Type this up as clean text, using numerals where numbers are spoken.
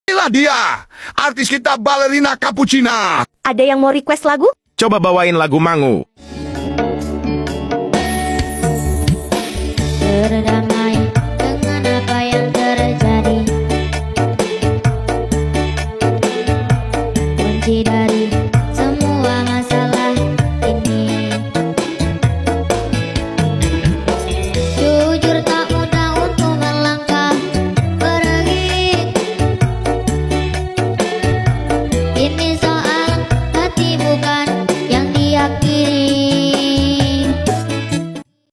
Inilah dia, artis kita Ballerina Cappuccina. Ada yang mau request lagu? Coba bawain lagu Mangu. Teredam